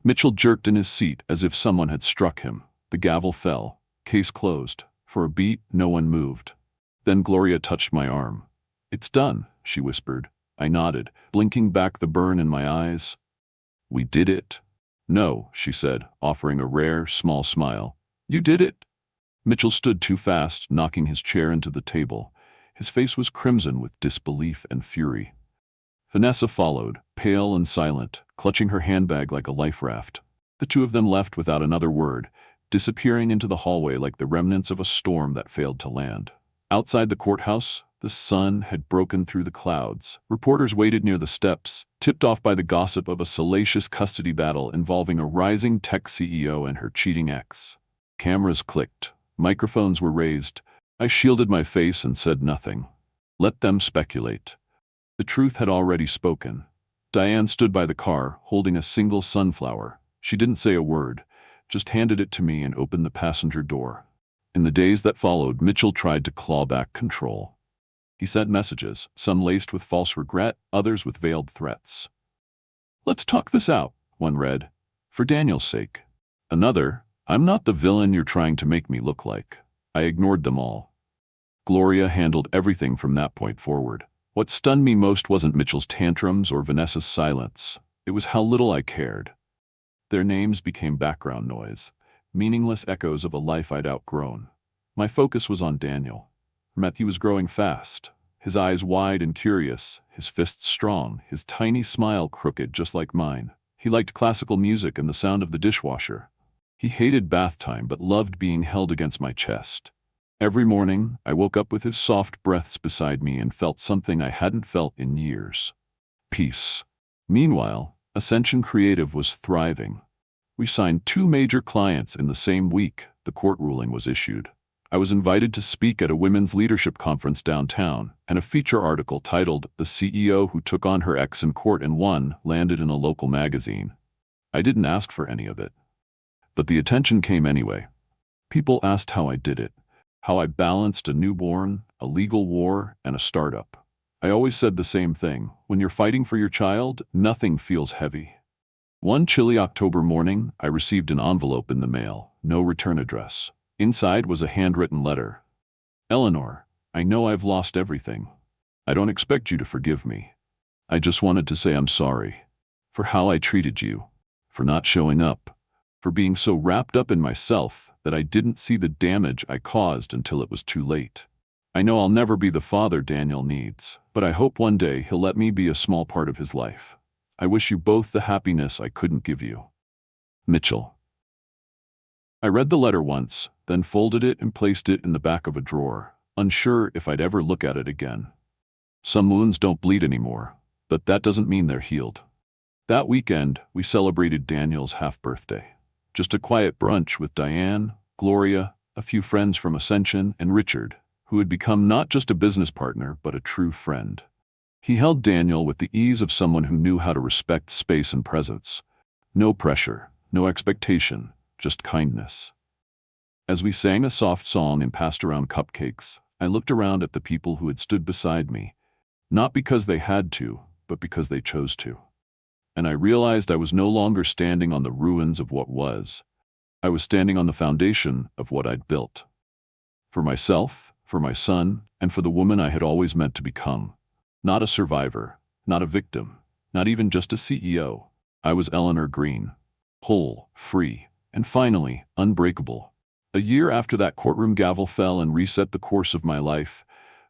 Mitchell jerked in his seat as if someone had struck him. The gavel fell. Case closed. For a beat, no one moved. Then Gloria touched my arm. It's done, she whispered. I nodded, blinking back the burn in my eyes. We did it. No, she said, offering a rare, small smile. You did it. Mitchell stood too fast, knocking his chair into the table. His face was crimson with disbelief and fury. Vanessa followed, pale and silent, clutching her handbag like a life raft. The two of them left without another word, disappearing into the hallway like the remnants of a storm that failed to land. Outside the courthouse, the sun had broken through the clouds. Reporters waited near the steps, tipped off by the gossip of a salacious custody battle involving a rising tech CEO and her cheating ex. Cameras clicked. Microphones were raised. I shielded my face and said nothing. Let them speculate. The truth had already spoken. Diane stood by the car, holding a single sunflower. She didn't say a word, just handed it to me and opened the passenger door. In the days that followed, Mitchell tried to claw back control. He sent messages, some laced with false regret, others with veiled threats. Let's talk this out, one read. For Daniel's sake. Another, I'm not the villain you're trying to make me look like. I ignored them all. Gloria handled everything from that point forward. What stunned me most wasn't Mitchell's tantrums or Vanessa's silence. It was how little I cared. Their names became background noise, meaningless echoes of a life I'd outgrown. My focus was on Daniel. Matthew was growing fast, his eyes wide and curious, his fists strong, his tiny smile crooked just like mine. He liked classical music and the sound of the dishwasher. He hated bath time but loved being held against my chest. Every morning, I woke up with his soft breaths beside me and felt something I hadn't felt in years. Peace. Meanwhile, Ascension Creative was thriving. We signed 2 major clients in the same week the court ruling was issued. I was invited to speak at a women's leadership conference downtown, and a feature article titled "The CEO Who Took on Her Ex in Court and Won" landed in a local magazine. I didn't ask for any of it. But the attention came anyway. People asked how I did it, how I balanced a newborn, a legal war, and a startup. I always said the same thing: when you're fighting for your child, nothing feels heavy. One chilly October morning, I received an envelope in the mail, no return address. Inside was a handwritten letter. "Eleanor, I know I've lost everything. I don't expect you to forgive me. I just wanted to say I'm sorry. For how I treated you. For not showing up. For being so wrapped up in myself that I didn't see the damage I caused until it was too late. I know I'll never be the father Daniel needs, but I hope one day he'll let me be a small part of his life. I wish you both the happiness I couldn't give you. Mitchell." I read the letter once, then folded it and placed it in the back of a drawer, unsure if I'd ever look at it again. Some wounds don't bleed anymore, but that doesn't mean they're healed. That weekend, we celebrated Daniel's half-birthday. Just a quiet brunch with Diane, Gloria, a few friends from Ascension, and Richard, who had become not just a business partner but a true friend. He held Daniel with the ease of someone who knew how to respect space and presence. No pressure, no expectation, just kindness. As we sang a soft song and passed around cupcakes, I looked around at the people who had stood beside me, not because they had to, but because they chose to. And I realized I was no longer standing on the ruins of what was. I was standing on the foundation of what I'd built. For myself, for my son, and for the woman I had always meant to become. Not a survivor, not a victim, not even just a CEO. I was Eleanor Green. Whole, free, and finally, unbreakable. A year after that courtroom gavel fell and reset the course of my life,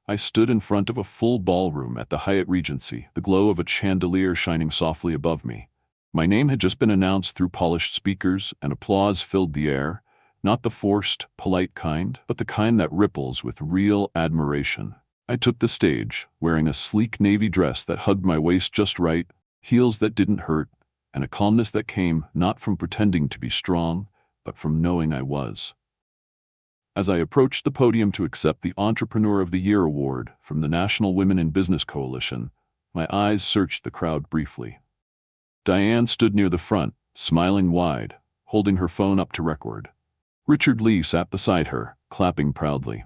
I stood in front of a full ballroom at the Hyatt Regency, the glow of a chandelier shining softly above me. My name had just been announced through polished speakers, and applause filled the air, not the forced, polite kind, but the kind that ripples with real admiration. I took the stage, wearing a sleek navy dress that hugged my waist just right, heels that didn't hurt, and a calmness that came not from pretending to be strong, but from knowing I was. As I approached the podium to accept the Entrepreneur of the Year award from the National Women in Business Coalition, my eyes searched the crowd briefly. Diane stood near the front, smiling wide, holding her phone up to record. Richard Lee sat beside her, clapping proudly.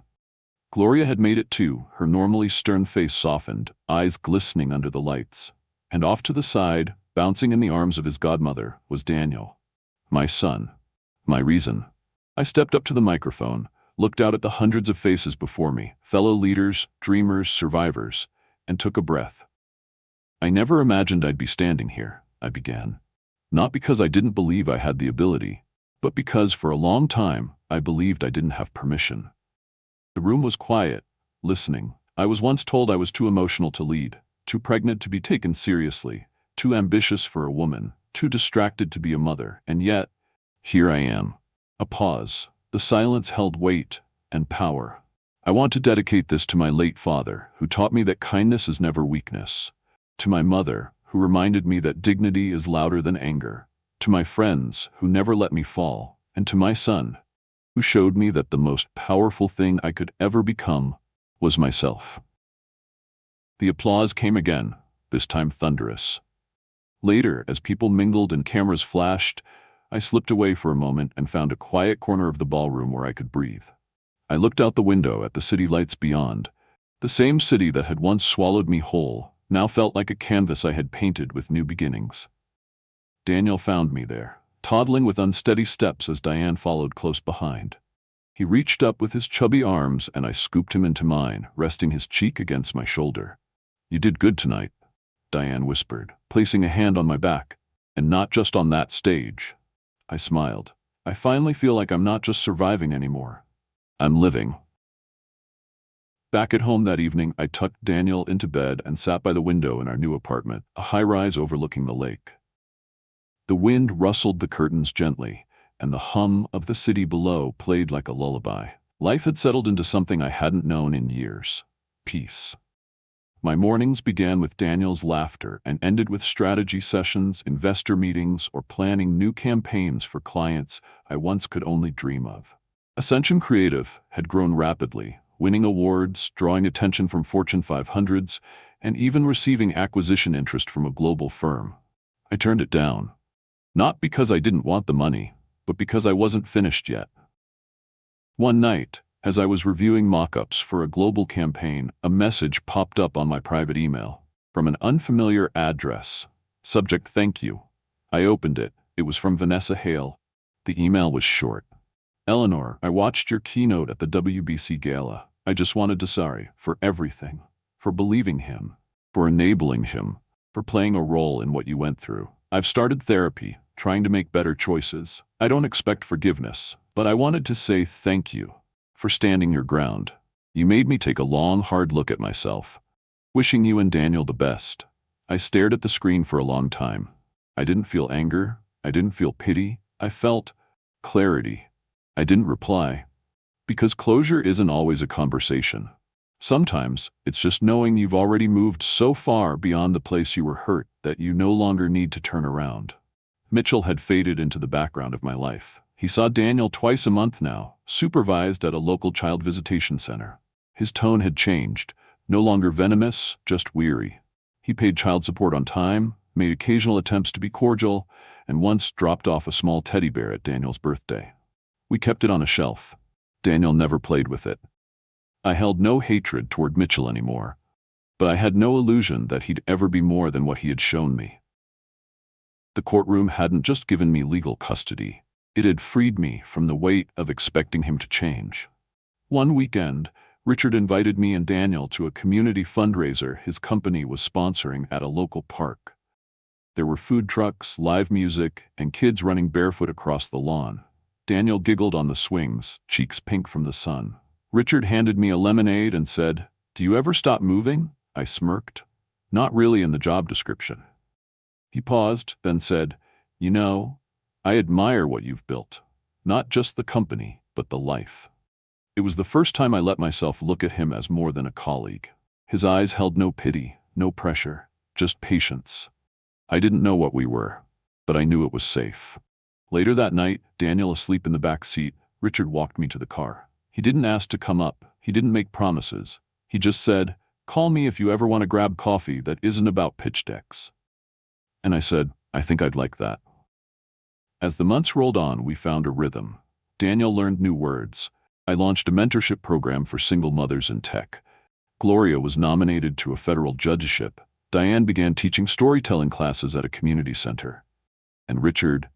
Gloria had made it too, her normally stern face softened, eyes glistening under the lights. And off to the side, bouncing in the arms of his godmother, was Daniel. My son. My reason. I stepped up to the microphone, looked out at the hundreds of faces before me, fellow leaders, dreamers, survivors, and took a breath. "I never imagined I'd be standing here," I began. Not because I didn't believe I had the ability, but because for a long time I believed I didn't have permission. The room was quiet, listening. I was once told I was too emotional to lead, too pregnant to be taken seriously, too ambitious for a woman, too distracted to be a mother, and yet, here I am. A pause. The silence held weight and power. I want to dedicate this to my late father, who taught me that kindness is never weakness. To my mother, who reminded me that dignity is louder than anger. To my friends, who never let me fall. And to my son, who showed me that the most powerful thing I could ever become was myself. The applause came again, this time thunderous. Later, as people mingled and cameras flashed, I slipped away for a moment and found a quiet corner of the ballroom where I could breathe. I looked out the window at the city lights beyond. The same city that had once swallowed me whole now felt like a canvas I had painted with new beginnings. Daniel found me there, toddling with unsteady steps as Diane followed close behind. He reached up with his chubby arms and I scooped him into mine, resting his cheek against my shoulder. "You did good tonight," Diane whispered, placing a hand on my back. "And not just on that stage." I smiled. I finally feel like I'm not just surviving anymore. I'm living. Back at home that evening, I tucked Daniel into bed and sat by the window in our new apartment, a high-rise overlooking the lake. The wind rustled the curtains gently, and the hum of the city below played like a lullaby. Life had settled into something I hadn't known in years: peace. My mornings began with Daniel's laughter and ended with strategy sessions, investor meetings, or planning new campaigns for clients I once could only dream of. Ascension Creative had grown rapidly, winning awards, drawing attention from Fortune 500s, and even receiving acquisition interest from a global firm. I turned it down. Not because I didn't want the money, but because I wasn't finished yet. One night, as I was reviewing mock-ups for a global campaign, a message popped up on my private email from an unfamiliar address. Subject: thank you. I opened it. It was from Vanessa Hale. The email was short. Eleanor, I watched your keynote at the WBC Gala. I just wanted to sorry for everything, for believing him, for enabling him, for playing a role in what you went through. I've started therapy, trying to make better choices. I don't expect forgiveness, but I wanted to say thank you for standing your ground. You made me take a long, hard look at myself. Wishing you and Daniel the best. I stared at the screen for a long time. I didn't feel anger. I didn't feel pity. I felt clarity. I didn't reply. Because closure isn't always a conversation. Sometimes it's just knowing you've already moved so far beyond the place you were hurt that you no longer need to turn around. Mitchell had faded into the background of my life. He saw Daniel twice a month now, supervised at a local child visitation center. His tone had changed, no longer venomous, just weary. He paid child support on time, made occasional attempts to be cordial, and once dropped off a small teddy bear at Daniel's birthday. We kept it on a shelf. Daniel never played with it. I held no hatred toward Mitchell anymore, but I had no illusion that he'd ever be more than what he had shown me. The courtroom hadn't just given me legal custody. It had freed me from the weight of expecting him to change. One weekend, Richard invited me and Daniel to a community fundraiser his company was sponsoring at a local park. There were food trucks, live music, and kids running barefoot across the lawn. Daniel giggled on the swings, cheeks pink from the sun. Richard handed me a lemonade and said, "Do you ever stop moving?" I smirked. "Not really in the job description." He paused, then said, "You know, I admire what you've built. Not just the company, but the life." It was the first time I let myself look at him as more than a colleague. His eyes held no pity, no pressure, just patience. I didn't know what we were, but I knew it was safe. Later that night, Daniel asleep in the back seat, Richard walked me to the car. He didn't ask to come up. He didn't make promises. He just said, "Call me if you ever want to grab coffee that isn't about pitch decks." And I said, "I think I'd like that." As the months rolled on, we found a rhythm. Daniel learned new words. I launched a mentorship program for single mothers in tech. Gloria was nominated to a federal judgeship. Diane began teaching storytelling classes at a community center. And Richard,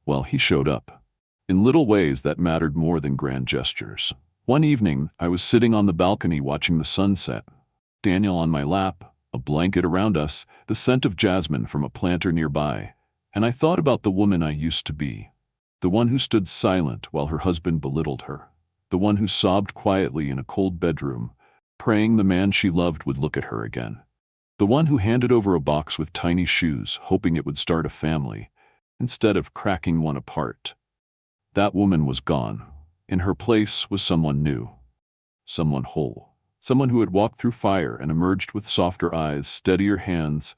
well, he showed up. In little ways that mattered more than grand gestures. One evening, I was sitting on the balcony watching the sunset. Daniel on my lap, a blanket around us, the scent of jasmine from a planter nearby. And I thought about the woman I used to be. The one who stood silent while her husband belittled her. The one who sobbed quietly in a cold bedroom, praying the man she loved would look at her again. The one who handed over a box with tiny shoes, hoping it would start a family, instead of cracking one apart. That woman was gone. In her place was someone new. Someone whole. Someone who had walked through fire and emerged with softer eyes, steadier hands,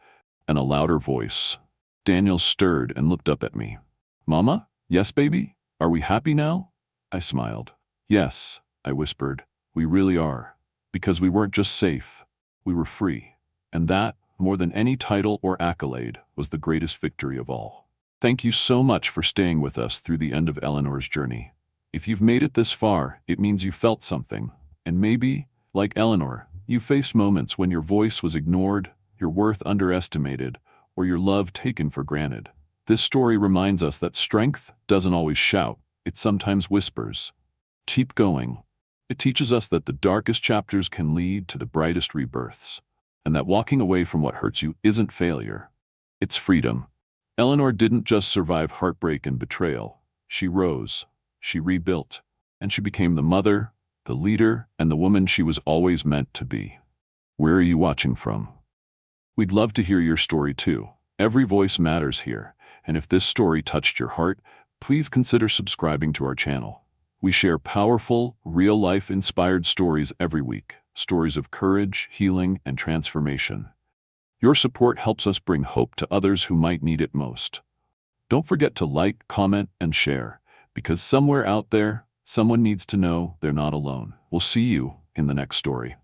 and a louder voice. Daniel stirred and looked up at me. "Mama? Yes, baby? Are we happy now?" I smiled. "Yes," I whispered. "We really are. Because we weren't just safe. We were free. And that, more than any title or accolade, was the greatest victory of all." Thank you so much for staying with us through the end of Eleanor's journey. If you've made it this far, it means you felt something. And maybe, like Eleanor, you faced moments when your voice was ignored, your worth underestimated, or your love taken for granted. This story reminds us that strength doesn't always shout, it sometimes whispers. Keep going. It teaches us that the darkest chapters can lead to the brightest rebirths, and that walking away from what hurts you isn't failure. It's freedom. Eleanor didn't just survive heartbreak and betrayal. She rose, she rebuilt, and she became the mother, the leader, and the woman she was always meant to be. Where are you watching from? We'd love to hear your story too. Every voice matters here, and if this story touched your heart, please consider subscribing to our channel. We share powerful, real-life inspired stories every week, stories of courage, healing, and transformation. Your support helps us bring hope to others who might need it most. Don't forget to like, comment, and share, because somewhere out there, someone needs to know they're not alone. We'll see you in the next story.